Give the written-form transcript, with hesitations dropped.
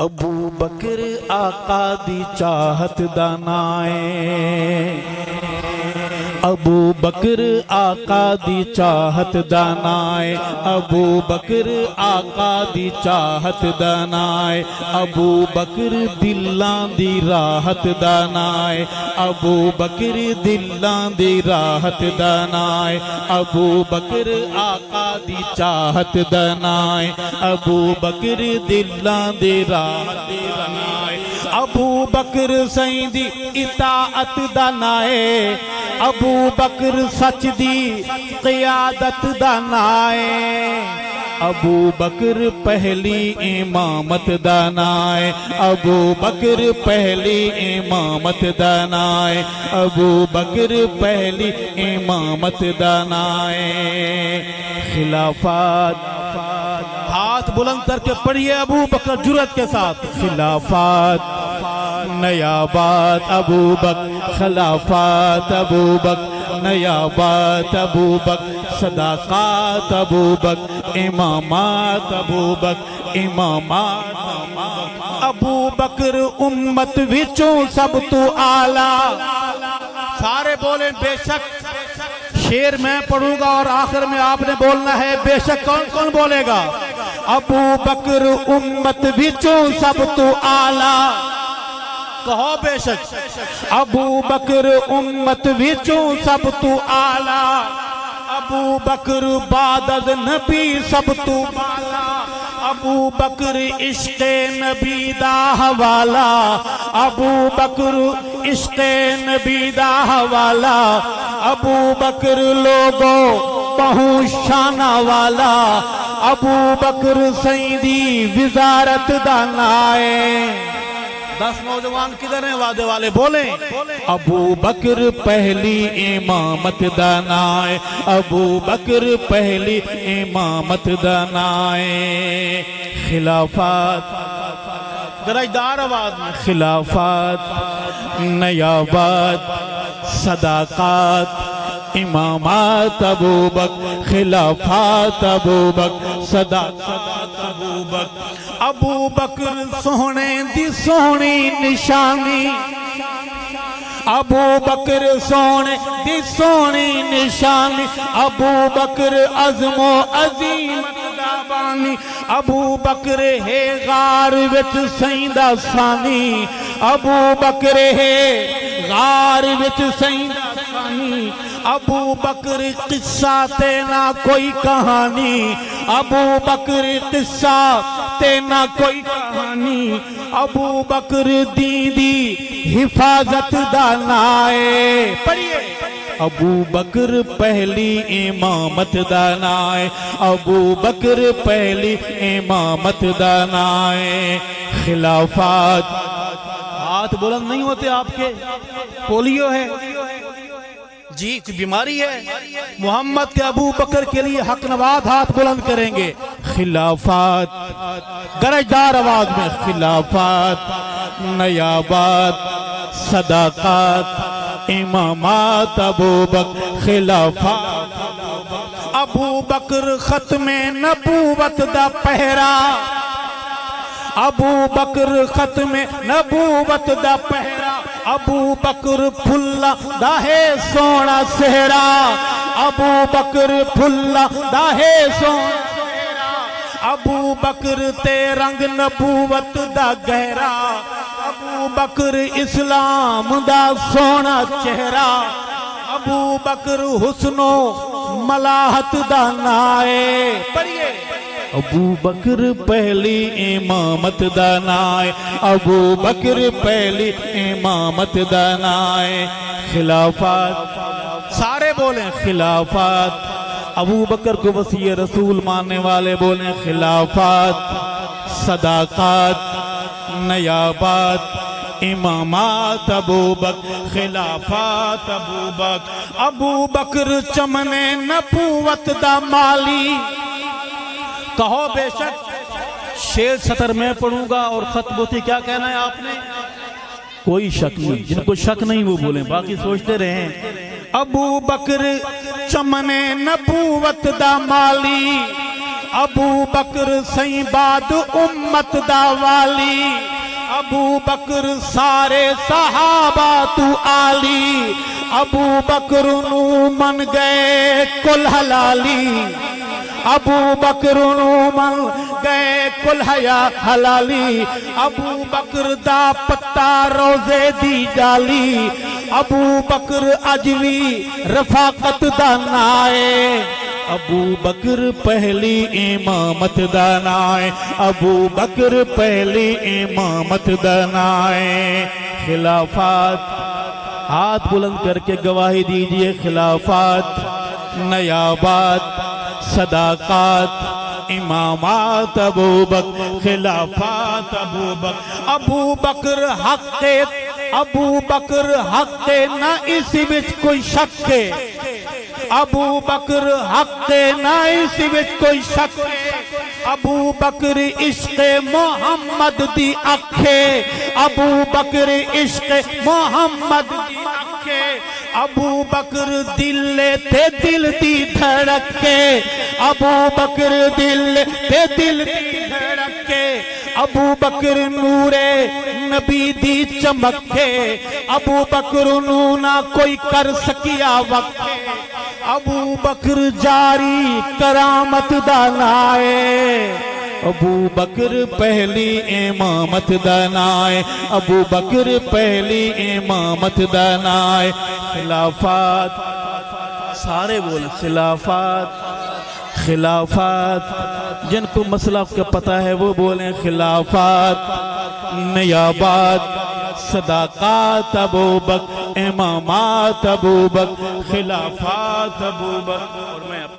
अबू बकर आका दी चाहत दा नाए, अबू बकर आका दी चाहत दा नाए, अबू बकर आका दी चाहत दा नाए, अबू बकर दिलां दी राहत दा नाए, अबू बकर दिलां दी राहत दा नाए, अबू बकर आका दी चाहत दा नाए, अबू बकर दिलां दी राहत दा नाए, अबू बकर सईं दी इताअत दा नाए, अबू बकर सच दी क़ियादत दा नाए, अबू बकर पहली इमामत दा नाए, अबू बकर पहली इमामत दा नाए, अबू बकर पहली इमामत दा नाए। खिलाफत, हाथ बुलंद करके पढ़िए अबू बकर जुर्रत के साथ। खिलाफत नयाबात अबू बकर, खिलाफत अबू बकर नयाबात अबू बकर, सदाकात अबू बकर, इमामात अबू बकर, इमामात अबू बकर उम्मत विचों सब तो आला। सारे बोले बेशक। शेर मैं पढ़ूंगा और आखिर में आपने बोलना है बेशक। कौन कौन बोलेगा? अबू बकर उम्मत विचों सब तो आला। कहो बेशक। अबू बकर उम्मत विचों सब तो आला, अबू बकर बादद नबी सब तो बाला, अबू बकर इश्क़े नबी दा हवाला, अबू बकर इश्क़े नबी दा हवाला, अबू बकर लोगो बहु शाना वाला, अबू बकर सईं दी विज़ारत दा नाए। 10 नौजवान किधर हैं? वादे वाले बोले। अबू बकर पहली इमामत दा नाए, अबू बकर पहली इमामत दा नाए। खिलाफत गरजदार आवाज में। खिलाफत नयाबात सदाकात इमामात अबू बकर, खिलाफत अबू बकर, सदाकात अबू बकर। अबू बकर सोहने दी सोहनी निशानी, अबू बकर सोहने दी सोहनी निशानी, अबू बकर अज़मो अज़ीमत दा बानी, अबू बकर है गार विच सईं दा सानी, अबू बकर है गार विच सईं दा सानी, अबू बकर किस्सा ते ना कोई कहानी, अबू बकर किस्सा ते ना कोई कहानी, अबू बकर दीदी हिफाजत दा नाए। पढ़िए। अबू बकर पहली इमामत दा नाए, अबू बकर पहली इमामत दा नाए। खिलाफत, हाथ बुलंद नहीं होते आपके? पोलियो है जी, बीमारी है। मोहम्मद के अबू बकर के लिए हक नवाज हाथ बुलंद करेंगे। खिलाफत गरजदार आवाज में। खिलाफत नयाबात सदाकात इमामात अबू बकर, खिलाफत अबू बकर खत्मे नबूवत दा पहरा, अबू बकर खत्मे नबूवत दा पहरा, अबू बकर फुल्ला दाहे सोना सेहरा, अबू बकर फुल्ला दाहे सोना सेहरा, अबू बकर ते रंग नबूवत दा गहरा, अबू बकर इस्लाम दा सोना चेहरा, अबू बकर हुस्नो मलाहत दा नाए। पढ़िए। अबू बकर पहली इमामत दा नाए, अबू बकर पहली इमामत दा नाए। खिलाफत, सारे बोले खिलाफत। अबू बकर को वसी रसूल मानने वाले बोले खिलाफत सदाकात नयाबात इमामात अबू बकर, खिलाफत अबू बकर। अबू बकर चमने नबूवत दा माली। कहो बेशक। शेर सतर मैं पढ़ूंगा और खत्म। क्या कहना है आपने? कोई शक नहीं। जिनको शक नहीं वो बोले, बाकी सोचते रहे। अबू बकर चमने नबूवत दा माली, अबू बकर सही बाद उम्मत दा वाली, अबू बकर सारे सहाबा तू आली, अबू बकर नू मन गए कुल हलाली, अबू बकर नू मन गए कुल हया हलाली, अबू बकर दा पत्ता रोजे दी जाली, अबू बकर अजवी रफाकत दा नाए, अबू बकर पहली इमामत दा नाए, अबू बकर पहली इमामत दा नाए। खिलाफत, हाथ बुलंद करके गवाही दीजिए, खिलाफत, नयाबात, सदाकत, इमामात अबू बकर, खिलाफत अबू बकर, अबू बकर हक़, अबू बकर हक़ ना इस विच कोई शक है, अबू बकर हक़ ना इस विच कोई शक है, अबू बकर इश्क़ मोहम्मद दी अखे, अबू बकर इश्क़ मोहम्मद दी अखे, अबू बकर दिल ते दिल दी धड़के, अबू बकर दिल ते दिल दी धड़के, अबू बकर नूरे नबी दी चमके, अबू बकर नू ना कोई कर सकिया वक्के, अबू बकर जारी करामत दा नाए, अबू बकर पहली इमामत दा नाए, अबू बकर पहली इमामत दा नाए। खिलाफत, सारे बोल खिलाफत, खिलाफत, जिनको मसला का पता है वो बोलें खिलाफत, नयाबात, सदाकत अबू बकर, इमामात अबू बकर, खिलाफत अबू बकर। और मैं